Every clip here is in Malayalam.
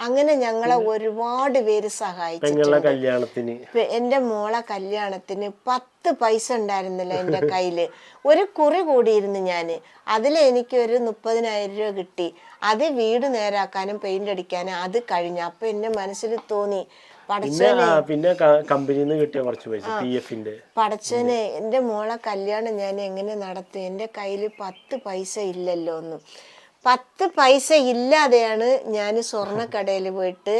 അങ്ങനെ ഞങ്ങളെ ഒരുപാട് പേര് സഹായിച്ചിട്ടുണ്ട്. എൻ്റെ മോളെ കല്യാണത്തിന് 10 പൈസ ഉണ്ടായിരുന്നില്ല എൻ്റെ കയ്യില്. ഒരു കുറി കൂടിയിരുന്നു ഞാൻ. അതിലെനിക്കൊരു 30,000 രൂപ കിട്ടി. അത് വീട് നേരാക്കാനും പെയിന്റ് അടിക്കാനും അത് കഴിഞ്ഞു. അപ്പൊ എന്റെ മനസ്സിൽ തോന്നി, പടച്ചോനെ എൻ്റെ മോളെ കല്യാണം ഞാൻ എങ്ങനെ നടത്തും, എൻ്റെ കയ്യിൽ 10 പൈസ ഇല്ലല്ലോ എന്ന്. 10 പൈസ ഇല്ലാതെയാണ് ഞാൻ സ്വർണ്ണക്കടയിൽ പോയിട്ട്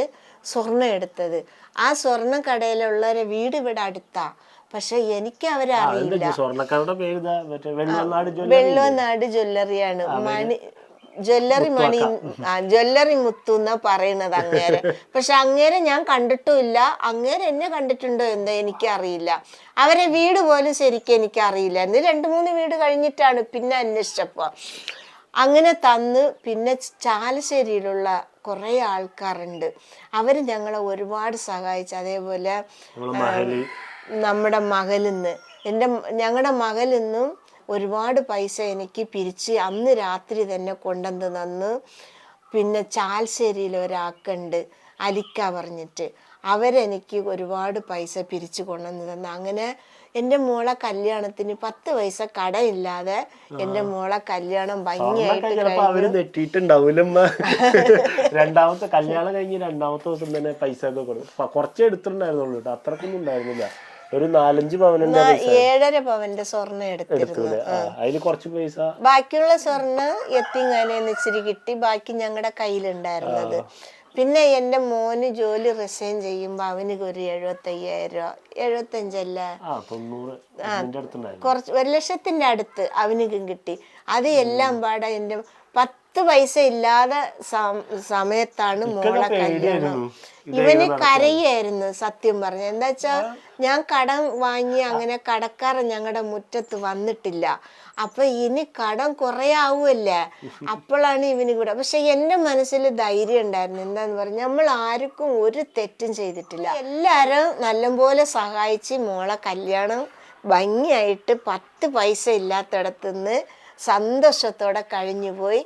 സ്വർണ്ണം എടുത്തത്. ആ സ്വർണ്ണക്കടയിലുള്ളവരെ വീട് ഇവിടെ അടുത്താ, പക്ഷെ എനിക്ക് അവരെ അറിയില്ല. വെള്ളനാട് ജ്വല്ലറിയാണ്. ജ്വല്ലറി മുത്തു എന്നാ പറയണത് അങ്ങേരെ. പക്ഷെ അങ്ങേരെ ഞാൻ കണ്ടിട്ടുമില്ല. അങ്ങേരെ എന്നെ കണ്ടിട്ടുണ്ടോ എന്താ എനിക്കറിയില്ല. അവരെ വീട് പോലും ശരിക്കും എനിക്കറിയില്ലായിരുന്നു. 2-3 വീട് കഴിഞ്ഞിട്ടാണ് പിന്നെ അന്വേഷിച്ചപ്പോ അങ്ങനെ തന്ന്. പിന്നെ ചാലശ്ശേരിയിലുള്ള കുറെ ആൾക്കാരുണ്ട്, അവര് ഞങ്ങളെ ഒരുപാട് സഹായിച്ചു. അതേപോലെ നമ്മുടെ മകളിന്ന് ഞങ്ങളുടെ മകളിന്നും ഒരുപാട് പൈസ എനിക്ക് പിരിച്ച് അന്ന് രാത്രി തന്നെ കൊണ്ടുവന്ന് തന്നു. പിന്നെ ചാലശ്ശേരിയിൽ ഒരാൾക്കുണ്ട്, അലിക്ക പറഞ്ഞിട്ട്, അവരെനിക്ക് ഒരുപാട് പൈസ പിരിച്ചു കൊണ്ടുവന്ന് തന്നു. അങ്ങനെ എൻ്റെ മോളെ കല്യാണത്തിന് 10 പൈസ കടയില്ലാതെ എൻ്റെ മോളെ കല്യാണം ഭംഗിയായിട്ട് രണ്ടാമത്തെ കല്യാണം കഴിഞ്ഞ് 2ാമത്തെ ദിവസം തന്നെ പൈസ ഒക്കെ കൊടുക്കും. കുറച്ചേ എടുത്തിട്ടുണ്ടായിരുന്നുള്ളൂ കേട്ടോ, അത്രക്കൊന്നും ഉണ്ടായിരുന്നില്ല. ഒരു 4-5 പവന്റെ 7.5 പവന്റെ സ്വർണ്ണം എടുത്തിരുന്നു. അതില് കുറച്ച് പൈസ, ബാക്കിയുള്ള സ്വർണ്ണം എത്തിങ്ങാനേന്ന് ഇച്ചിരി കിട്ടി. ബാക്കി ഞങ്ങളുടെ കയ്യിലുണ്ടായിരുന്നത്. പിന്നെ എൻ്റെ മോന് ജോലി റിസൈൻ ചെയ്യുമ്പോ അവന് ഒരു 75,000 രൂപ, 75 കുറച്ച് 1,00,000-ന്റെ അടുത്ത് അവനിക്കും കിട്ടി. അത് എല്ലാം പാടെ എൻ്റെ 10 പൈസ ഇല്ലാതെ സമയത്താണ് മോളെ കല്യാണം. ഇവന് കരയായിരുന്നു സത്യം പറഞ്ഞ. എന്താ വെച്ചാ ഞാൻ കടം വാങ്ങി, അങ്ങനെ കടക്കാരൻ ഞങ്ങളുടെ മുറ്റത്ത് വന്നിട്ടില്ല. അപ്പൊ ഇനി കടം കുറെ ആവുമല്ലേ, അപ്പോഴാണ് ഇവന് കൂടെ. പക്ഷെ എൻ്റെ മനസ്സിൽ ധൈര്യം ഉണ്ടായിരുന്നു. എന്താന്ന് പറഞ്ഞ, നമ്മൾ ആർക്കും ഒരു തെറ്റും ചെയ്തിട്ടില്ല. എല്ലാരും നല്ലപോലെ സഹായിച്ച് മോളെ കല്യാണം ഭംഗിയായിട്ട് 10 പൈസ ഇല്ലാത്തടത്തുനിന്ന് സന്തോഷത്തോടെ കഴിഞ്ഞു പോയി.